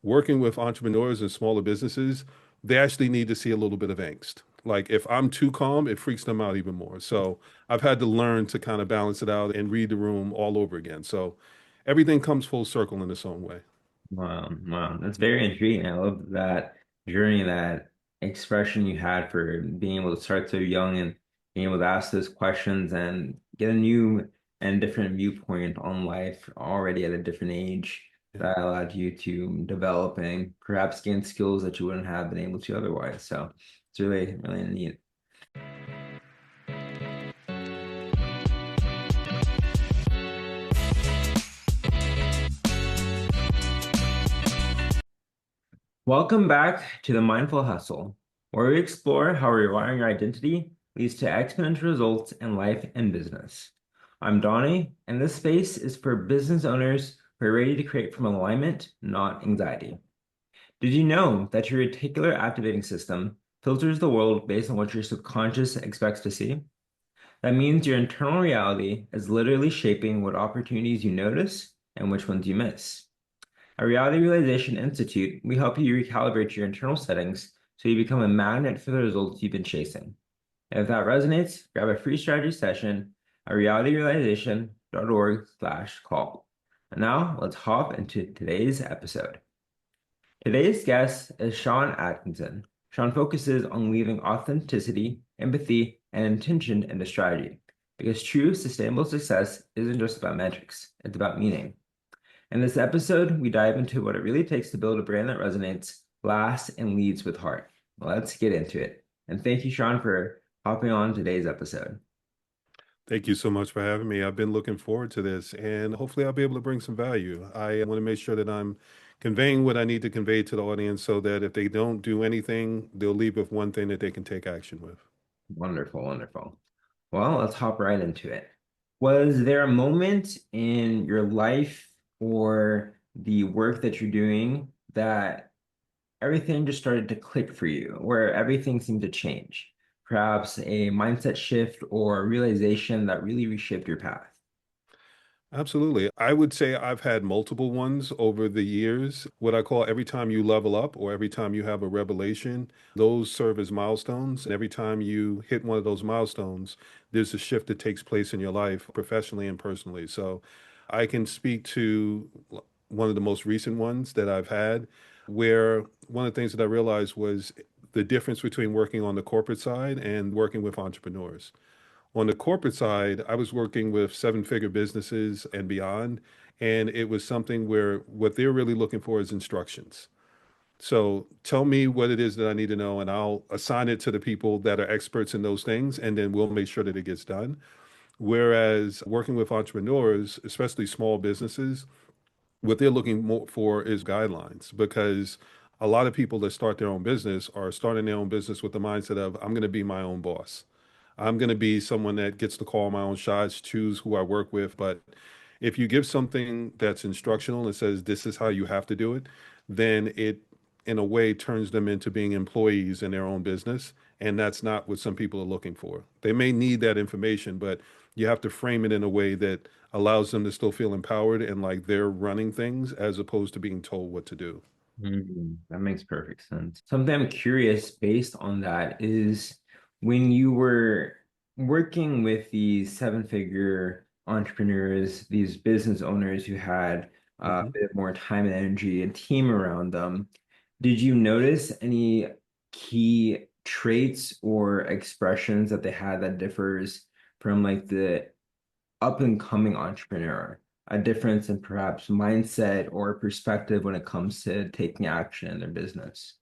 working with entrepreneurs and smaller businesses, they actually need to see a little bit of angst. Like if I'm too calm, it freaks them out even more. So I've had to learn to kind of balance it out and read the room all over again. So everything comes full circle in its own way. Wow, wow. That's very intriguing. I love that journey, that expression you had for being able to start so young and being able to ask those questions and get a new and different viewpoint on life already at a different age that allowed you to develop and perhaps gain skills that you wouldn't have been able to otherwise. So it's really, really neat. Welcome back to the Mindful Hustle, where we explore how rewiring your identity leads to exponential results in life and business. I'm Donnie, and this space is for business owners who are ready to create from alignment, not anxiety. Did you know that your reticular activating system filters the world based on what your subconscious expects to see? That means your internal reality is literally shaping what opportunities you notice and which ones you miss. At Reality Realization Institute, we help you recalibrate your internal settings so you become a magnet for the results you've been chasing. And if that resonates, grab a free strategy session at realityrealization.org/call. And now let's hop into today's episode. Today's guest is Sean Atkinson. Sean focuses on weaving authenticity, empathy, and intention into strategy because true sustainable success isn't just about metrics, it's about meaning. In this episode, we dive into what it really takes to build a brand that resonates, lasts, and leads with heart. Let's get into it. And thank you, Sean, for hopping on today's episode. Thank you so much for having me. I've been looking forward to this, and hopefully I'll be able to bring some value. I want to make sure that I'm conveying what I need to convey to the audience so that if they don't do anything, they'll leave with one thing that they can take action with. Wonderful, wonderful. Well, let's hop right into it. Was there a moment in your life or the work that you're doing that everything just started to click for you, where everything seemed to change? Perhaps a mindset shift or a realization that really reshaped your path? Absolutely. I would say I've had multiple ones over the years. What I call every time you level up or every time you have a revelation, those serve as milestones. And every time you hit one of those milestones, there's a shift that takes place in your life, professionally and personally. So I can speak to one of the most recent ones that I've had, where one of the things that I realized was the difference between working on the corporate side and working with entrepreneurs. On the corporate side, I was working with seven-figure businesses and beyond, and it was something where what they're really looking for is instructions. So tell me what it is that I need to know, and I'll assign it to the people that are experts in those things, and then we'll make sure that it gets done. Whereas working with entrepreneurs, especially small businesses, what they're looking more for is guidelines because a lot of people that start their own business are starting their own business with the mindset of, I'm going to be my own boss. I'm going to be someone that gets to call my own shots, choose who I work with. But if you give something that's instructional and says this is how you have to do it, then it, in a way, turns them into being employees in their own business. And that's not what some people are looking for. They may need that information, but you have to frame it in a way that allows them to still feel empowered and like they're running things as opposed to being told what to do. That makes perfect sense. Something I'm curious based on that is when you were working with these seven-figure entrepreneurs, these business owners who had a Mhm. bit more time and energy and team around them, did you notice any key traits or expressions that they had that differs from like the up and coming entrepreneur, a difference in perhaps mindset or perspective when it comes to taking action in their business?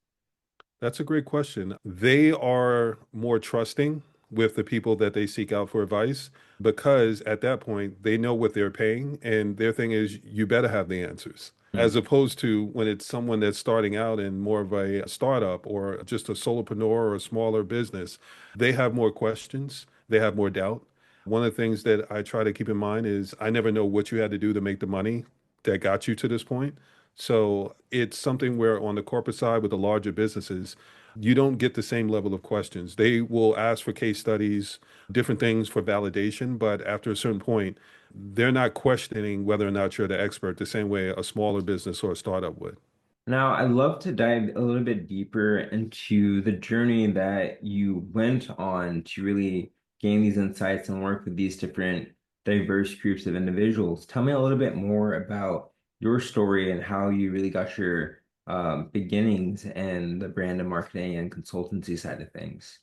That's a great question. They are more trusting with the people that they seek out for advice because at that point they know what they're paying and their thing is you better have the answers. Hmm. As opposed to when it's someone that's starting out in more of a startup or just a solopreneur or a smaller business, they have more questions, they have more doubt. One of the things that I try to keep in mind is I never know what you had to do to make the money that got you to this point. So it's something where on the corporate side with the larger businesses, you don't get the same level of questions. They will ask for case studies, different things for validation, but after a certain point, they're not questioning whether or not you're the expert the same way a smaller business or a startup would. Now, I'd love to dive a little bit deeper into the journey that you went on to really gain these insights and work with these different diverse groups of individuals. Tell me a little bit more about your story and how you really got your beginnings in the brand and marketing and consultancy side of things.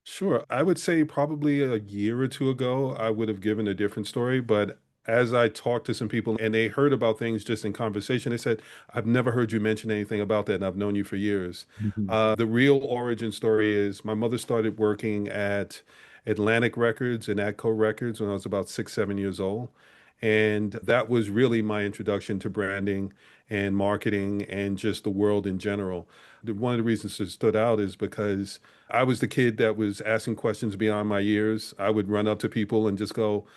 Sure. I would say probably a year or two ago, I would have given a different story. But as I talked to some people and they heard about things just in conversation, they said, I've never heard you mention anything about that, and I've known you for years. Mhm. The real origin story is my mother started working at Atlantic Records and Atco Records when I was about 6, 7 years old. And that was really my introduction to branding and marketing and just the world in general. One of the reasons it stood out is because I was the kid that was asking questions beyond my years. I would run up to people and just go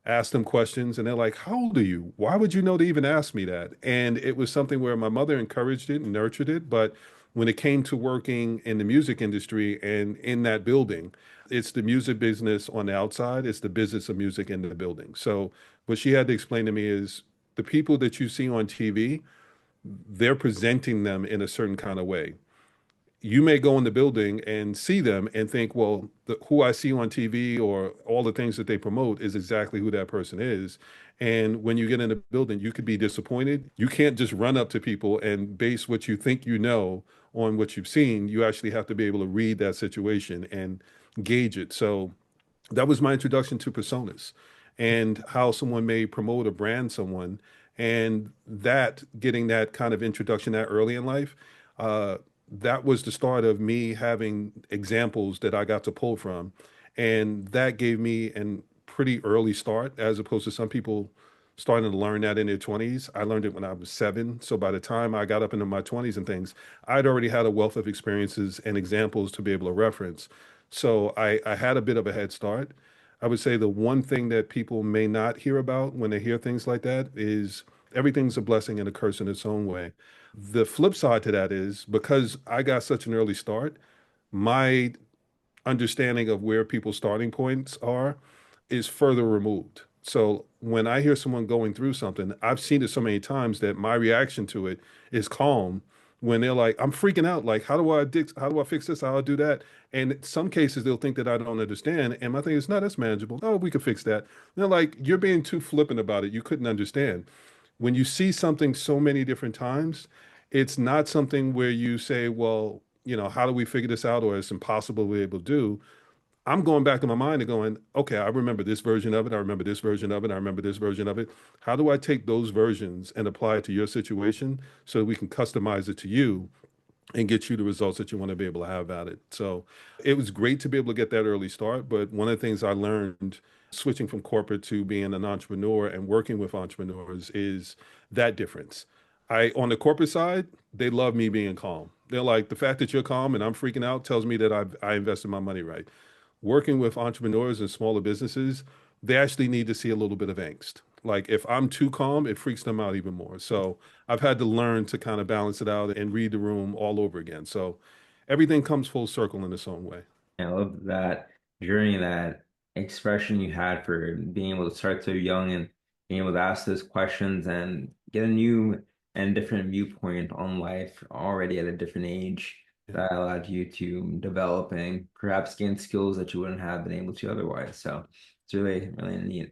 ask them questions, and they're like, "How old are you? Why would you know to even ask me that?" And it was something where my mother encouraged it and nurtured it. But when it came to working in the music industry and in that building, it's the music business on the outside, it's the business of music in the building. So what she had to explain to me is the people that you see on TV, they're presenting them in a certain kind of way. You may go in the building and see them and think, well, who I see on TV or all the things that they promote is exactly who that person is. And when you get in the building, you could be disappointed. You can't just run up to people and base what you think you know on what you've seen. You actually have to be able to read that situation and gauge it. So that was my introduction to personas and how someone may promote or brand someone. And that getting that kind of introduction that early in life, uh, that was the start of me having examples that I got to pull from. And that gave me a pretty early start, as opposed to some people starting to learn that in their 20s. I learned it when I was 7. So by the time I got up into my 20s and things, I'd already had a wealth of experiences and examples to be able to reference. So I had a bit of a head start. I would say the one thing that people may not hear about when they hear things like that is everything's a blessing and a curse in its own way. The flip side to that is because I got such an early start, my understanding of where people's starting points are is further removed. So when I hear someone going through something, I've seen it so many times that my reaction to it is calm when they're like, I'm freaking out. Like, how do I fix this? How do I do that? And in some cases they'll think that I don't understand. And my thing is, no, that's manageable. Oh, we could fix that. And they're like, you're being too flippant about it. You couldn't understand. When you see something so many different times, it's not something where you say, well, how do we figure this out? Or it's impossible to be able to do. I'm going back in my mind and going, okay, I remember this version of it. I remember this version of it. I remember this version of it. How do I take those versions and apply it to your situation so that we can customize it to you and get you the results that you want to be able to have at it? So it was great to be able to get that early start. But one of the things I learned switching from corporate to being an entrepreneur and working with entrepreneurs is that difference. On the corporate side, they love me being calm. They're like, the fact that you're calm and I'm freaking out tells me that I invested my money right. Working with entrepreneurs and smaller businesses, they actually need to see a little bit of angst. Like if I'm too calm, it freaks them out even more. So I've had to learn to kind of balance it out and read the room all over again. So everything comes full circle in its own way. I love that journey, that expression you had for being able to start so young and being able to ask those questions and get a new and different viewpoint on life already at a different age Yeah. that allowed you to develop and perhaps gain skills that you wouldn't have been able to otherwise. So it's really, really neat.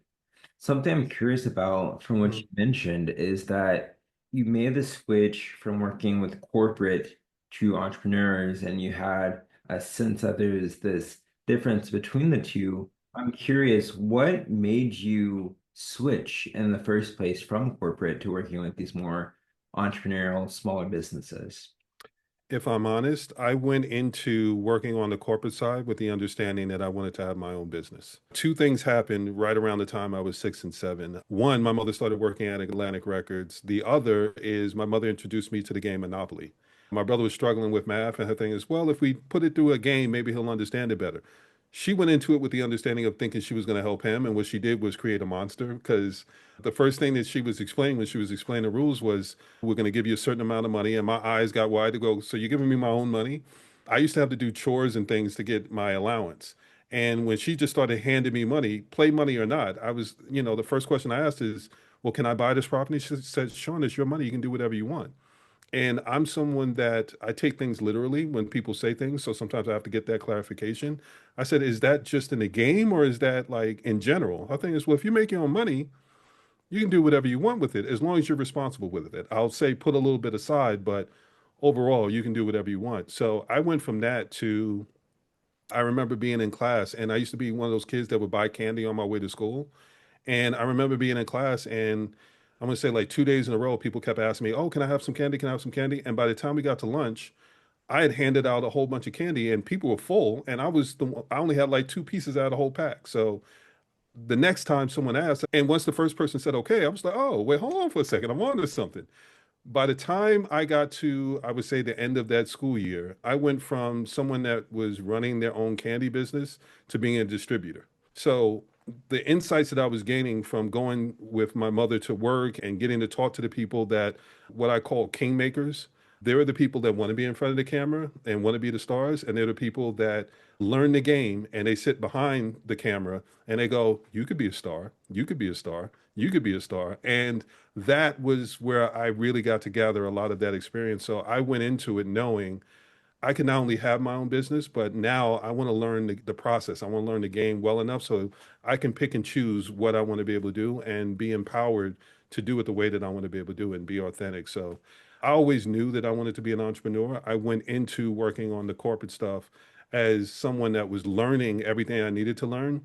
Something I'm curious about from what Mhm. you mentioned is that you made the switch from working with corporate to entrepreneurs, and you had a sense that there's this difference between the two. I'm curious, what made you switch in the first place from corporate to working with these more entrepreneurial, smaller businesses? If I'm honest, I went into working on the corporate side with the understanding that I wanted to have my own business. Two things happened right around the time I was 6 and 7. One, my mother started working at Atlantic Records. The other is my mother introduced me to the game Monopoly. My brother was struggling with math, and her thing is, well, if we put it through a game, maybe he'll understand it better. She went into it with the understanding of thinking she was going to help him, and what she did was create a monster because the first thing that she was explaining when she was explaining the rules was, we're going to give you a certain amount of money. And my eyes got wide to go, so you're giving me my own money? I used to have to do chores and things to get my allowance. And when she just started handing me money, play money or not, the first question I asked is, well, can I buy this property? She said, Sean, it's your money. You can do whatever you want. And I'm someone that I take things literally when people say things. So sometimes I have to get that clarification. I said, is that just in the game or is that like in general? I think it's, well, if you make your own money, you can do whatever you want with it as long as you're responsible with it. I'll say put a little bit aside, but overall, you can do whatever you want. So I went from that to, I remember being in class and I used to be one of those kids that would buy candy on my way to school. And I remember being in class and I'm going to say like 2 days in a row, people kept asking me, oh, can I have some candy? Can I have some candy? And by the time we got to lunch, I had handed out a whole bunch of candy and people were full. And I only had like two pieces out of the whole pack. So the next time someone asked, and once the first person said, okay, I was like, oh, wait, hold on for a second. I'm on to something. By the time I got to, I would say, the end of that school year, I went from someone that was running their own candy business to being a distributor. So the insights that I was gaining from going with my mother to work and getting to talk to the people that what I call kingmakers, they're the people that want to be in front of the camera and want to be the stars. And they're the people that learn the game and they sit behind the camera and they go, you could be a star, you could be a star, you could be a star. And that was where I really got to gather a lot of that experience. So I went into it knowing I can not only have my own business, but now I want to learn the process. I want to learn the game well enough so I can pick and choose what I want to be able to do and be empowered to do it the way that I want to be able to do it and be authentic. So I always knew that I wanted to be an entrepreneur. I went into working on the corporate stuff as someone that was learning everything I needed to learn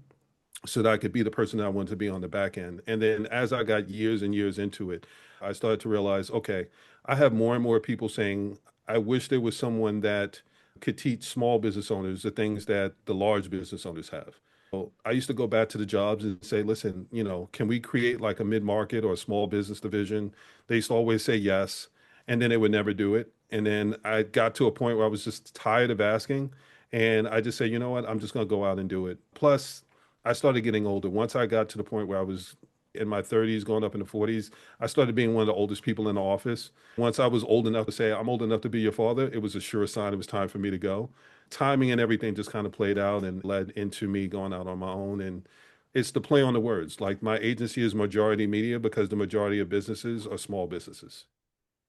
so that I could be the person that I wanted to be on the back end. And then as I got years and years into it, I started to realize, okay, I have more and more people saying, I wish there was someone that could teach small business owners the things that the large business owners have. So I used to go back to the jobs and say, listen, can we create like a mid-market or a small business division? They used to always say yes, and then they would never do it. And then I got to a point where I was just tired of asking. And I just say, you know what, I'm just going to go out and do it. Plus, I started getting older. Once I got to the point where I was in my 30s, going up in the 40s, I started being one of the oldest people in the office. Once I was old enough to say, I'm old enough to be your father, it was a sure sign it was time for me to go. Timing and everything just kind of played out and led into me going out on my own. And it's the play on the words. Like my agency is majority media because the majority of businesses are small businesses.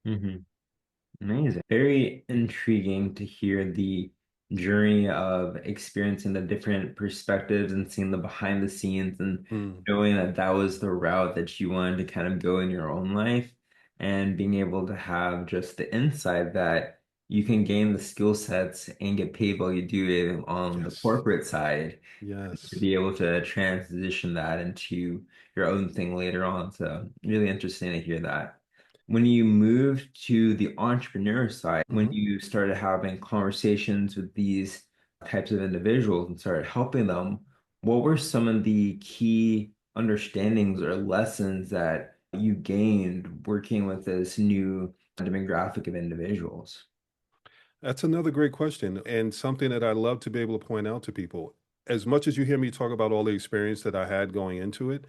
Hmm. Amazing. Very intriguing to hear the journey of experiencing the different perspectives and seeing the behind the scenes and Mm, knowing that that was the route that you wanted to kind of go in your own life and being able to have just the insight that you can gain the skill sets and get paid while you do it on the yes. corporate side to Yes. be able to transition that into your own thing later on. So really interesting to hear that. When you moved to the entrepreneur side, when Mhm. you started having conversations with these types of individuals and started helping them, what were some of the key understandings or lessons that you gained working with this new demographic of individuals? That's another great question and something that I love to be able to point out to people. As much as you hear me talk about all the experience that I had going into it,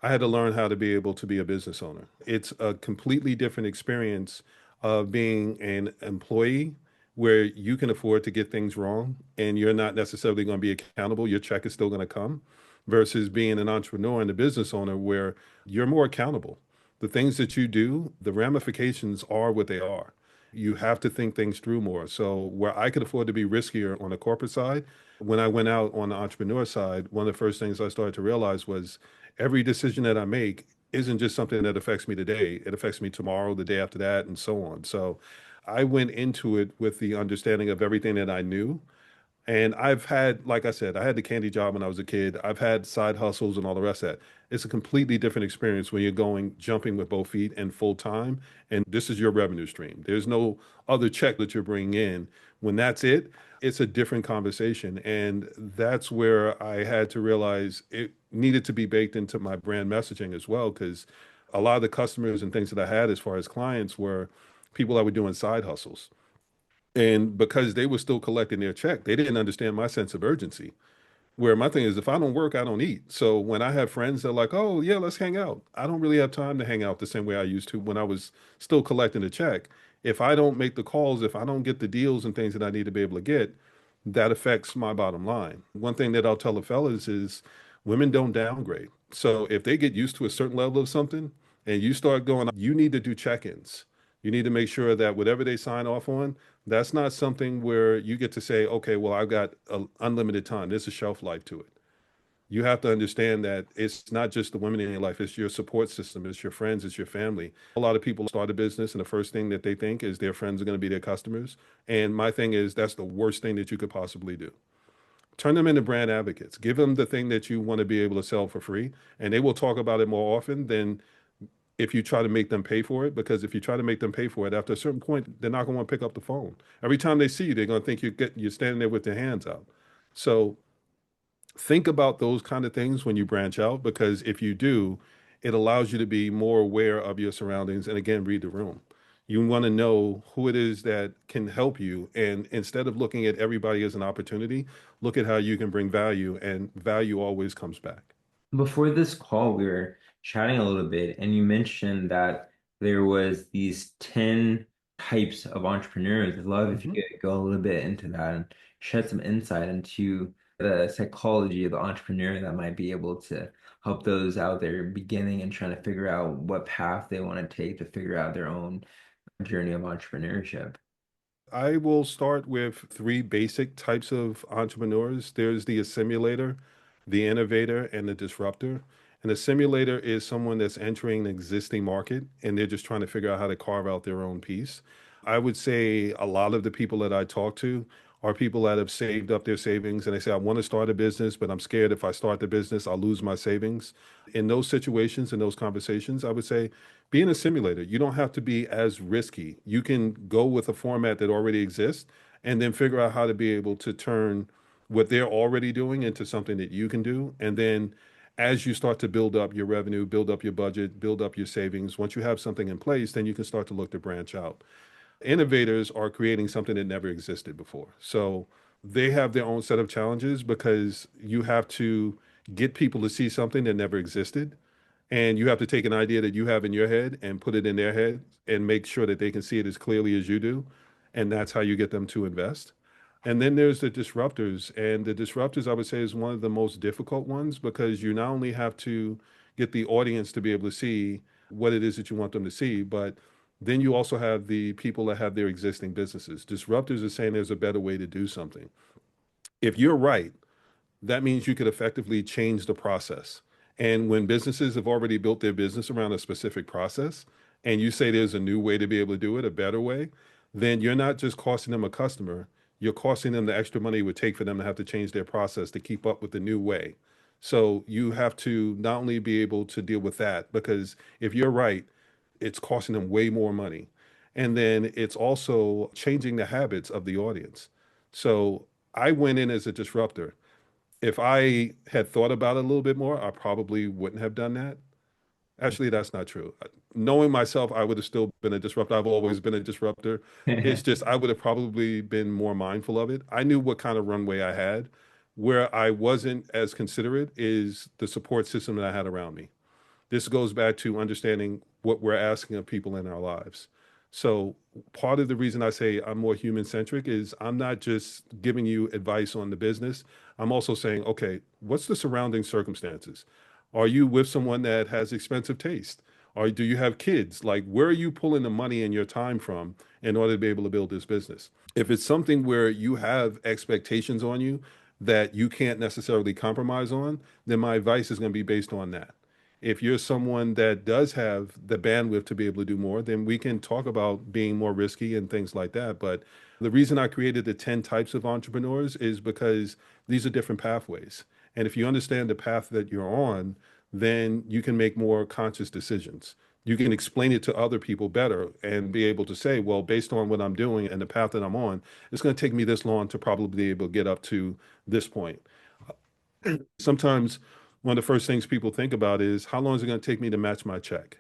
I had to learn how to be able to be a business owner. It's a completely different experience of being an employee where you can afford to get things wrong and you're not necessarily going to be accountable. Your check is still going to come versus being an entrepreneur and a business owner where you're more accountable. The things that you do, the ramifications are what they are. You have to think things through more. So where I could afford to be riskier on the corporate side, when I went out on the entrepreneur side, one of the first things I started to realize was every decision that I make isn't just something that affects me today. It affects me tomorrow, the day after that, and so on. So I went into it with the understanding of everything that I knew. And I've had, like I said, I had the candy job when I was a kid. I've had side hustles and all the rest of that. It's a completely different experience when you're going, jumping with both feet and full time. And this is your revenue stream. There's no other check that you're bringing in. When that's it, it's a different conversation. And that's where I had to realize it needed to be baked into my brand messaging as well, because a lot of the customers and things that I had as far as clients were people that were doing side hustles. And because they were still collecting their check, they didn't understand my sense of urgency. Where my thing is, if I don't work, I don't eat. So when I have friends that are like, oh, yeah, let's hang out, I don't really have time to hang out the same way I used to when I was still collecting the check. If I don't make the calls, if I don't get the deals and things that I need to be able to get, that affects my bottom line. One thing that I'll tell the fellas is women don't downgrade. So if they get used to a certain level of something and you start going, you need to do check-ins. You need to make sure that whatever they sign off on, that's not something where you get to say, okay, well, I've got unlimited time. There's a shelf life to it. You have to understand that it's not just the women in your life, it's your support system, it's your friends, it's your family. A lot of people start a business, and the first thing that they think is their friends are going to be their customers. And my thing is, that's the worst thing that you could possibly do. Turn them into brand advocates. Give them the thing that you want to be able to sell for free, and they will talk about it more often than if you try to make them pay for it. Because if you try to make them pay for it, after a certain point, they're not going to want to pick up the phone. Every time they see you, they're going to think you're standing there with their hands out. So think about those kind of things when you branch out, because if you do, it allows you to be more aware of your surroundings and again, read the room. You want to know who it is that can help you. And instead of looking at everybody as an opportunity, look at how you can bring value, and value always comes back. Before this call, we were chatting a little bit, and you mentioned that there was these 10 types of entrepreneurs. I'd love if you Mhm. could go a little bit into that and shed some insight into the psychology of the entrepreneur that might be able to help those out there beginning and trying to figure out what path they want to take to figure out their own journey of entrepreneurship. I will start with three basic types of entrepreneurs. There's the assimilator, the innovator, and the disruptor. And a simulator is someone that's entering an existing market and they're just trying to figure out how to carve out their own piece. I would say a lot of the people that I talk to are people that have saved up their savings and they say, I want to start a business, but I'm scared if I start the business, I'll lose my savings. In those situations, in those conversations, I would say, being a simulator, you don't have to be as risky. You can go with a format that already exists and then figure out how to be able to turn what they're already doing into something that you can do. And then as you start to build up your revenue, build up your budget, build up your savings, once you have something in place, then you can start to look to branch out. Innovators are creating something that never existed before. So they have their own set of challenges because you have to get people to see something that never existed. And you have to take an idea that you have in your head and put it in their head and make sure that they can see it as clearly as you do. And that's how you get them to invest. And then there's the disruptors. And the disruptors, I would say, is one of the most difficult ones because you not only have to get the audience to be able to see what it is that you want them to see, but then you also have the people that have their existing businesses. Disruptors are saying there's a better way to do something. If you're right, that means you could effectively change the process. And when businesses have already built their business around a specific process, and you say there's a new way to be able to do it, a better way, then you're not just costing them a customer, you're costing them the extra money it would take for them to have to change their process to keep up with the new way. So you have to not only be able to deal with that, because if you're right, it's costing them way more money. And then it's also changing the habits of the audience. So I went in as a disruptor. If I had thought about it a little bit more, I probably wouldn't have done that. Actually, that's not true. Knowing myself, I would have still been a disruptor. I've always been a disruptor. It's just I would have probably been more mindful of it. I knew what kind of runway I had. Where I wasn't as considerate is the support system that I had around me. This goes back to understanding what we're asking of people in our lives. So part of the reason I say I'm more human centric is I'm not just giving you advice on the business. I'm also saying, okay, what's the surrounding circumstances? Are you with someone that has expensive taste? Or do you have kids? Like, where are you pulling the money and your time from in order to be able to build this business? If it's something where you have expectations on you that you can't necessarily compromise on, then my advice is going to be based on that. If you're someone that does have the bandwidth to be able to do more, then we can talk about being more risky and things like that. But the reason I created the 10 types of entrepreneurs is because these are different pathways. And if you understand the path that you're on, then you can make more conscious decisions. You can explain it to other people better and be able to say, well, based on what I'm doing and the path that I'm on, it's going to take me this long to probably be able to get up to this point. Sometimes one of the first things people think about is how long is it going to take me to match my check?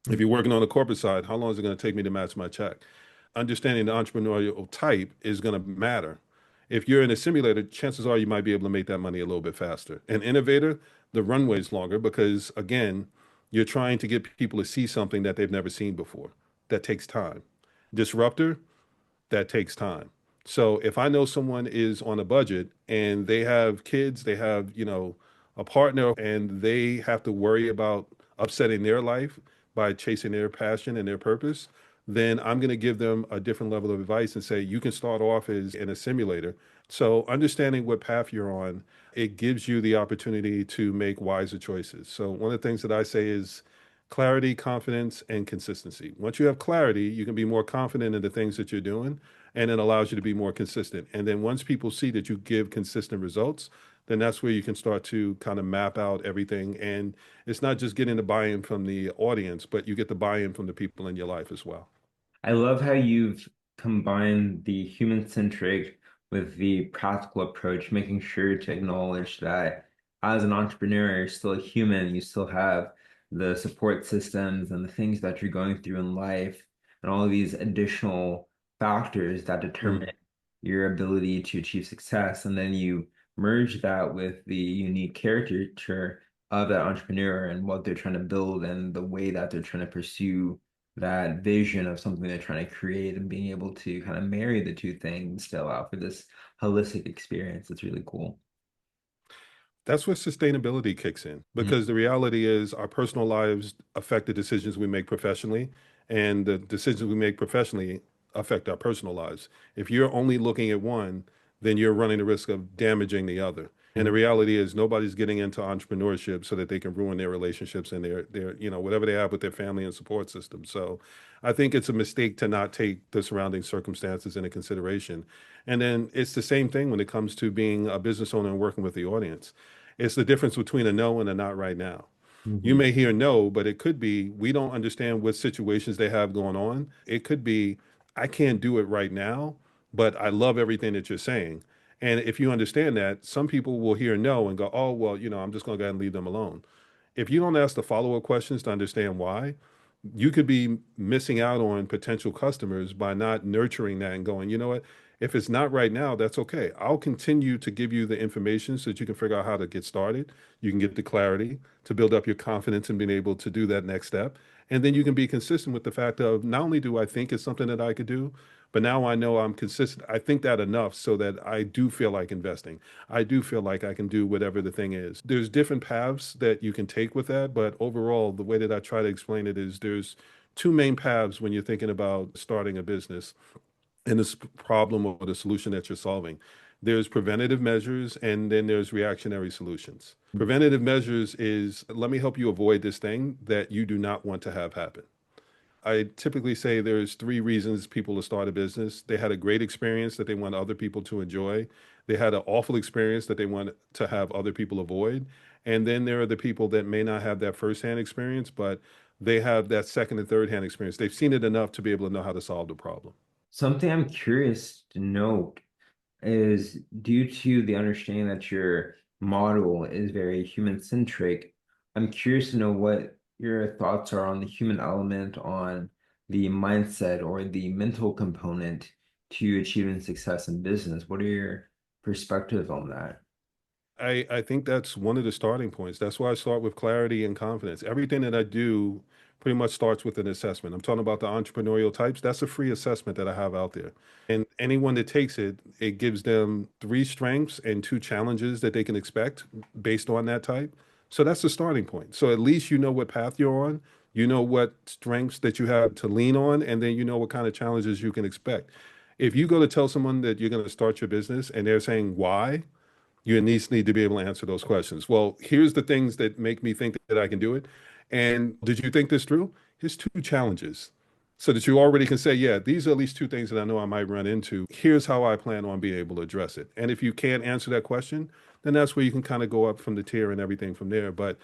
If you're working on the corporate side, how long is it going to take me to match my check? Understanding the entrepreneurial type is going to matter. If you're in a simulator, chances are you might be able to make that money a little bit faster. An innovator, the runway is longer because, again, you're trying to get people to see something that they've never seen before. That takes time. Disruptor, that takes time. So if I know someone is on a budget and they have kids, they have, a partner, and they have to worry about upsetting their life by chasing their passion and their purpose, then I'm going to give them a different level of advice and say, you can start off as in a simulator. So understanding what path you're on, it gives you the opportunity to make wiser choices. So one of the things that I say is clarity, confidence, and consistency. Once you have clarity, you can be more confident in the things that you're doing, and it allows you to be more consistent. And then once people see that you give consistent results, then that's where you can start to kind of map out everything. And it's not just getting the buy-in from the audience, but you get the buy-in from the people in your life as well. I love how you've combined the human-centric with the practical approach, making sure to acknowledge that as an entrepreneur, you're still a human, you still have the support systems and the things that you're going through in life, and all of these additional factors that determine Mm. your ability to achieve success. And then you merge that with the unique caricature of that entrepreneur and what they're trying to build and the way that they're trying to pursue that vision of something they're trying to create and being able to kind of marry the two things still out for this holistic experience. It's really cool. That's where sustainability kicks in Mhm. because the reality is our personal lives affect the decisions we make professionally, and the decisions we make professionally affect our personal lives. If you're only looking at one, then you're running the risk of damaging the other. And the reality is nobody's getting into entrepreneurship so that they can ruin their relationships and their whatever they have with their family and support system. So I think it's a mistake to not take the surrounding circumstances into consideration. And then it's the same thing when it comes to being a business owner and working with the audience. It's the difference between a no and a not right now. You Mhm. may hear no, but it could be we don't understand what situations they have going on. It could be I can't do it right now, but I love everything that you're saying. And if you understand that, some people will hear no and go, oh, well, I'm just going to go ahead and leave them alone. If you don't ask the follow-up questions to understand why, you could be missing out on potential customers by not nurturing that and going, you know what? If it's not right now, that's okay. I'll continue to give you the information so that you can figure out how to get started. You can get the clarity to build up your confidence in being able to do that next step. And then you can be consistent with the fact of not only do I think it's something that I could do, but now I know I'm consistent. I think that enough so that I do feel like investing. I do feel like I can do whatever the thing is. There's different paths that you can take with that, but overall, the way that I try to explain it is there's two main paths when you're thinking about starting a business and this problem or the solution that you're solving. There's preventative measures and then there's reactionary solutions. Preventative measures is let me help you avoid this thing that you do not want to have happen. I typically say there's three reasons people to start a business. They had a great experience that they want other people to enjoy. They had an awful experience that they want to have other people avoid. And then there are the people that may not have that firsthand experience, but they have that second and third hand experience. They've seen it enough to be able to know how to solve the problem. Something I'm curious to note is due to the understanding that your model is very human-centric, I'm curious to know what your thoughts are on the human element, on the mindset or the mental component to achieving success in business. What are your perspectives on that? I think that's one of the starting points. That's why I start with clarity and confidence. Everything that I do pretty much starts with an assessment. I'm talking about the entrepreneurial types. That's a free assessment that I have out there. And anyone that takes it, it gives them three strengths and two challenges that they can expect based on that type. So that's the starting point. So at least you know what path you're on, you know what strengths that you have to lean on, and then you know what kind of challenges you can expect. If you go to tell someone that you're going to start your business and they're saying why, you at least need to be able to answer those questions. Well, here's the things that make me think that I can do it. And did you think this through? Here's two challenges so that you already can say, yeah, these are at least two things that I know I might run into. Here's how I plan on being able to address it. And if you can't answer that question, then that's where you can kind of go up from the tier and everything from there. But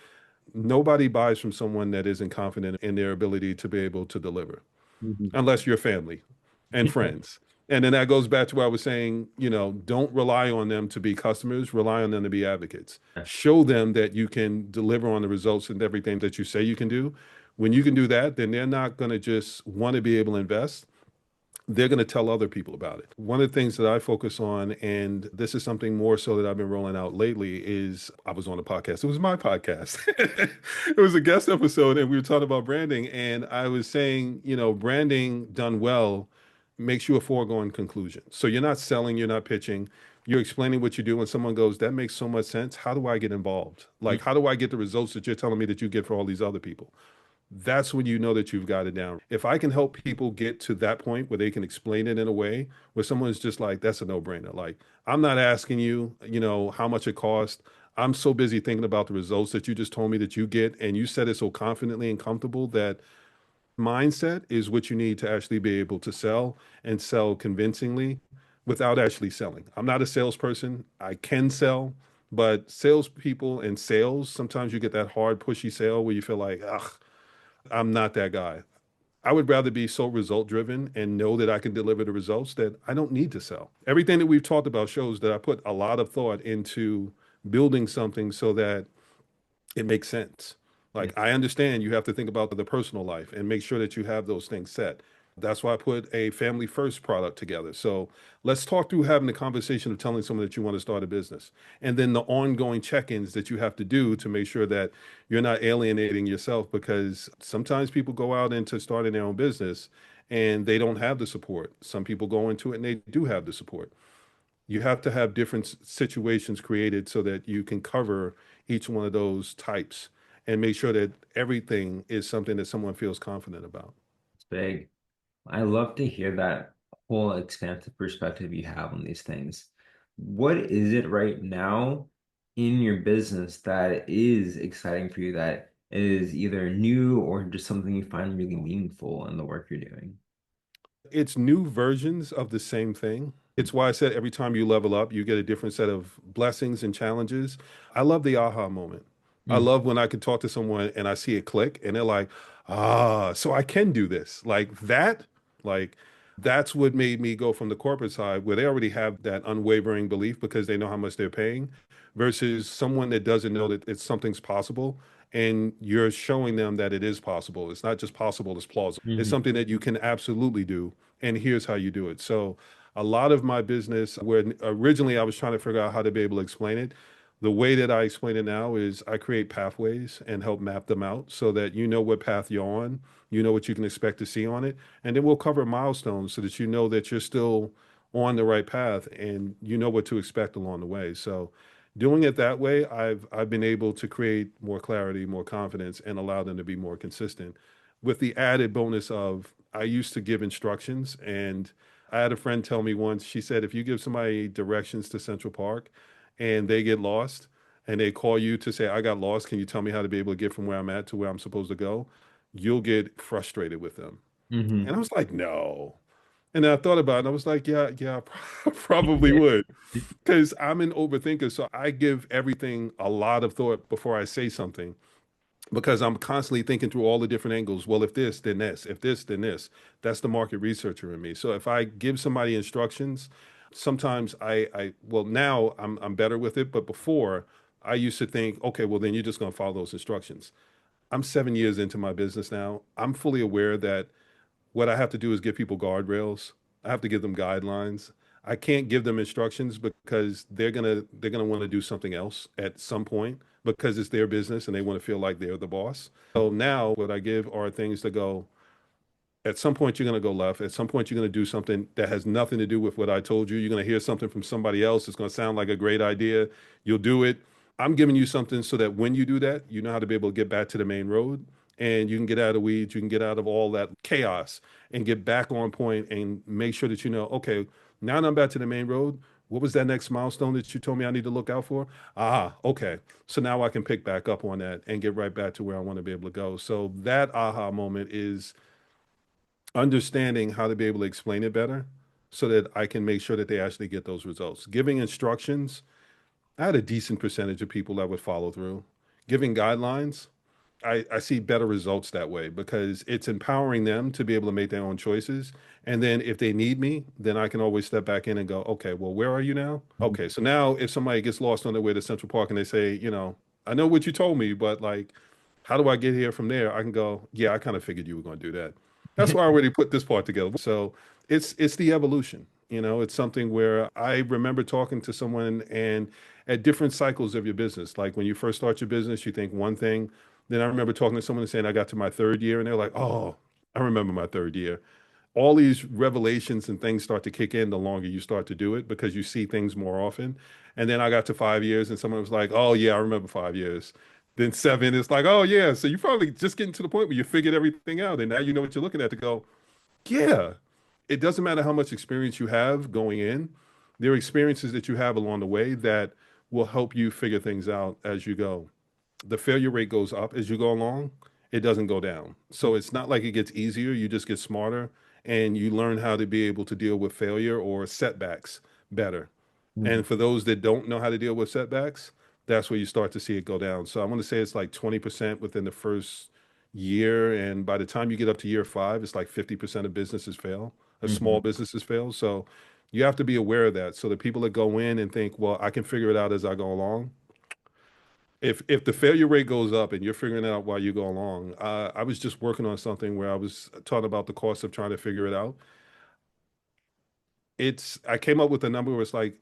nobody buys from someone that isn't confident in their ability to be able to deliver Mhm. unless you're family and friends. And then that goes back to what I was saying, don't rely on them to be customers, rely on them to be advocates. Show them that you can deliver on the results and everything that you say you can do. When you can do that, then they're not going to just want to be able to invest. They're going to tell other people about it. One of the things that I focus on, and this is something more so that I've been rolling out lately, is I was on a podcast. It was my podcast. It was a guest episode, and we were talking about branding. And I was saying, branding done well makes you a foregone conclusion. So you're not selling, you're not pitching, you're explaining what you do. When someone goes, that makes so much sense. How do I get involved? Like, how do I get the results that you're telling me that you get for all these other people? that's when you know that you've got it down. If I can help people get to that point where they can explain it in a way where someone's just like, that's a no-brainer. Like, I'm not asking you, how much it costs. I'm so busy thinking about the results that you just told me that you get, and you said it so confidently and comfortable that mindset is what you need to actually be able to sell and sell convincingly without actually selling. I'm not a salesperson. I can sell, but salespeople and sales, sometimes you get that hard, pushy sale where you feel like, ugh, I'm not that guy. I would rather be so result driven and know that I can deliver the results that I don't need to sell. Everything that we've talked about shows that I put a lot of thought into building something so that it makes sense. Yeah. Like, I understand you have to think about the personal life and make sure that you have those things set. That's why I put a family first product together. So let's talk through having the conversation of telling someone that you want to start a business, and then the ongoing check-ins that you have to do to make sure that you're not alienating yourself, because sometimes people go out into starting their own business and they don't have the support. Some people go into it and they do have the support. You have to have different situations created so that you can cover each one of those types and make sure that everything is something that someone feels confident about. It's big. I love to hear that whole expansive perspective you have on these things. What is it right now in your business that is exciting for you, that is either new or just something you find really meaningful in the work you're doing? It's new versions of the same thing. It's why I said every time you level up, you get a different set of blessings and challenges. I love the aha moment. I Mm. love when I can talk to someone and I see it click and they're like, ah, so I can do this. Like that's what made me go from the corporate side where they already have that unwavering belief because they know how much they're paying versus someone that doesn't know that it's something's possible, and you're showing them that it is possible. It's not just possible, it's plausible. It's Mhm. something that you can absolutely do, and here's how you do it. So, a lot of my business, where originally I was trying to figure out how to be able to explain it, the way that I explain it now is I create pathways and help map them out so that you know what path you're on, you know what you can expect to see on it, and then we'll cover milestones so that you know that you're still on the right path and you know what to expect along the way. So, doing it that way, I've been able to create more clarity, more confidence, and allow them to be more consistent. With the added bonus of I used to give instructions, and I had a friend tell me once, she said, if you give somebody directions to Central Park and they get lost and they call you to say, I got lost, can you tell me how to be able to get from where I'm at to where I'm supposed to go? You'll get frustrated with them. And I Mhm. was like, no. And then I thought about it and I was like, yeah, yeah, I probably would. Because I'm an overthinker, so I give everything a lot of thought before I say something because I'm constantly thinking through all the different angles. Well, if this, then this. If this, then this. That's the market researcher in me. So if I give somebody instructions, sometimes well, now I'm better with it, but before I used to think, okay, well, then you're just going to follow those instructions. I'm 7 years into my business now. I'm fully aware that what I have to do is give people guardrails. I have to give them guidelines. I can't give them instructions because they're gonna want to do something else at some point because it's their business and they want to feel like they're the boss. So now what I give are things to go, at some point you're going to go left. At some point you're going to do something that has nothing to do with what I told you. You're going to hear something from somebody else. It's going to sound like a great idea. You'll do it. I'm giving you something so that when you do that, you know how to be able to get back to the main road and you can get out of weeds. You can get out of all that chaos and get back on point and make sure that you know, okay, now that I'm back to the main road, what was that next milestone that you told me I need to look out for? Ah, okay. So now I can pick back up on that and get right back to where I want to be able to go. So that aha moment is understanding how to be able to explain it better so that I can make sure that they actually get those results. Giving instructions, I had a decent percentage of people that would follow through. Giving guidelines, I see better results that way because it's empowering them to be able to make their own choices. And then if they need me, then I can always step back in and go, okay, well, where are you now? Okay, so now if somebody gets lost on their way to Central Park and they say, I know what you told me, but like, how do I get here from there? I can go, yeah, I kind of figured you were going to do that. That's why I already put this part together. So it's the evolution. It's something where I remember talking to someone and at different cycles of your business, like when you first start your business, you think one thing. Then I remember talking to someone and saying I got to my third year, and they're like, "Oh, I remember my third year." All these revelations and things start to kick in the longer you start to do it because you see things more often. And then I got to 5 years, and someone was like, "Oh yeah, I remember 5 years." Then seven is like, oh yeah. So you probably just getting to the point where you figured everything out, and now you know what you're looking at to go, yeah. It doesn't matter how much experience you have going in. There are experiences that you have along the way that will help you figure things out as you go. The failure rate goes up as you go along. It doesn't go down. So it's not like it gets easier. You just get smarter and you learn how to be able to deal with failure or setbacks better. Mhm. And for those that don't know how to deal with setbacks, that's where you start to see it go down. So I want to say it's like 20% within the first year. And by the time you get up to year five, it's like 50% of businesses fail, Mhm. small businesses fail. So you have to be aware of that. So the people that go in and think, well, I can figure it out as I go along, if the failure rate goes up and you're figuring it out while you go along, I was just working on something where I was talking about the cost of trying to figure it out. I came up with a number where it's like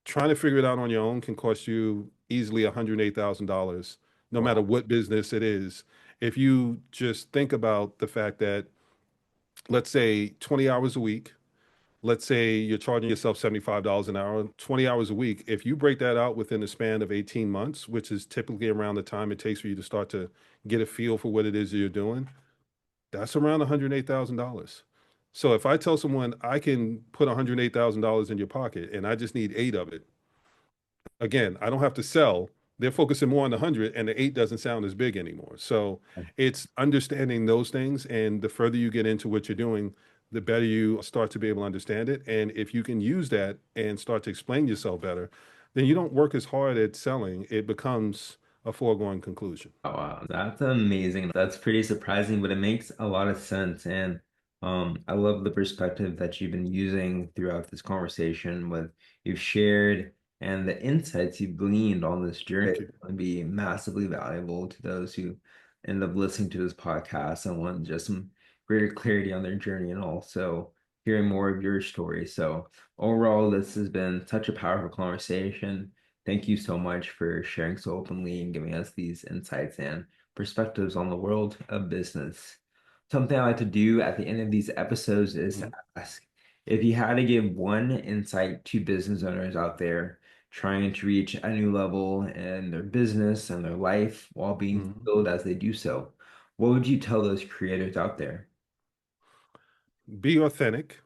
trying to figure it out on your own can cost you easily $108,000, no matter Wow. what business it is. If you just think about the fact that, let's say 20 hours a week, let's say you're charging yourself $75 an hour, 20 hours a week. If you break that out within the span of 18 months, which is typically around the time it takes for you to start to get a feel for what it is you're doing, that's around $108,000. So if I tell someone I can put $108,000 in your pocket and I just need eight of it, again, I don't have to sell. They're focusing more on the 100 and the eight doesn't sound as big anymore. So it's understanding those things. And the further you get into what you're doing, the better you start to be able to understand it. And if you can use that and start to explain yourself better, then you don't work as hard at selling. It becomes a foregone conclusion. Oh, wow, that's amazing. That's pretty surprising, but it makes a lot of sense. And I love the perspective that you've been using throughout this conversation, with you've shared and the insights you've gleaned on this journey Thank is you. going to be massively valuable to those who end up listening to this podcast and want just some greater clarity on their journey and also hearing more of your story. So overall, this has been such a powerful conversation. Thank you so much for sharing so openly and giving us these insights and perspectives on the world of business. Something I like to do at the end of these episodes is to Mhm. ask if you had to give one insight to business owners out there trying to reach a new level in their business and their life while being Mhm. fulfilled as they do so, what would you tell those creators out there? Be authentic.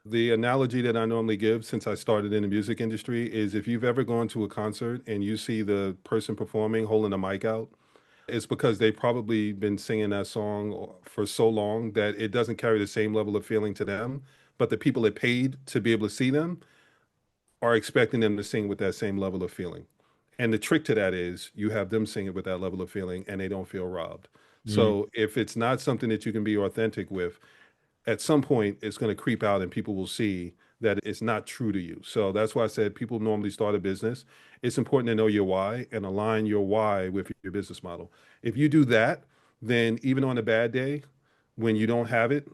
The analogy that I normally give since I started in the music industry is if you've ever gone to a concert and you see the person performing holding a mic out, it's because they've probably been singing that song for so long that it doesn't carry the same level of feeling to them. But the people that paid to be able to see them are expecting them to sing with that same level of feeling. And the trick to that is you have them sing it with that level of feeling and they don't feel robbed. Mm, So if it's not something that you can be authentic with, at some point it's going to creep out and people will see that it's not true to you. So that's why I said people normally start a business. It's important to know your why and align your why with your business model. If you do that, then even on a bad day, when you don't have it,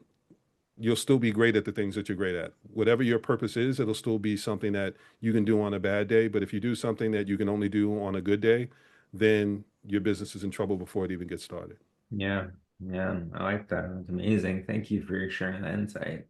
you'll still be great at the things that you're great at. Whatever your purpose is, it'll still be something that you can do on a bad day. But if you do something that you can only do on a good day, then your business is in trouble before it even gets started. yeah, yeah, I like that. That's amazing. Thank you for sharing that insight.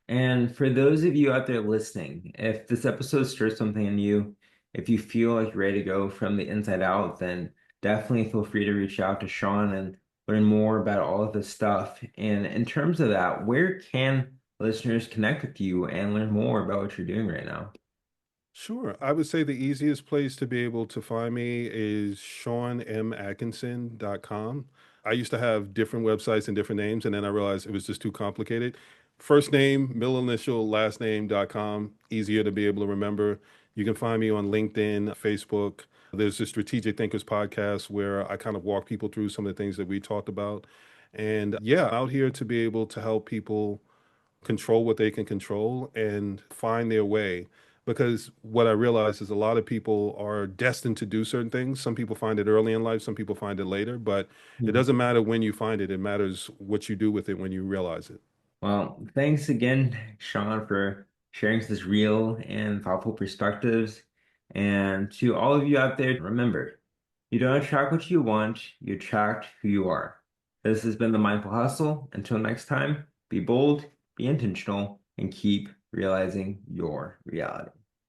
And for those of you out there listening, if this episode stirs something in you, if you feel like you're ready to go from the inside out, then definitely feel free to reach out to Sean and learn more about all of this stuff. And in terms of that, where can listeners connect with you and learn more about what you're doing right now? Sure. I would say the easiest place to be able to find me is SeanMAtkinson.com. I used to have different websites and different names, and then I realized it was just too complicated. First name, middle initial, last name.com, easier to be able to remember. You can find me on LinkedIn, Facebook. There's the Strategic Thinkers podcast where I kind of walk people through some of the things that we talked about. And yeah, out here to be able to help people control what they can control and find their way. Because what I realize is a lot of people are destined to do certain things. Some people find it early in life, some people find it later, but it Mhm. doesn't matter when you find it. It matters what you do with it when you realize it. Well, thanks again, Sean, for sharing this real and thoughtful perspectives. And to all of you out there, remember, you don't attract what you want, you attract who you are. This has been the Mindful Hustle. Until next time, be bold, be intentional, and keep realizing your reality.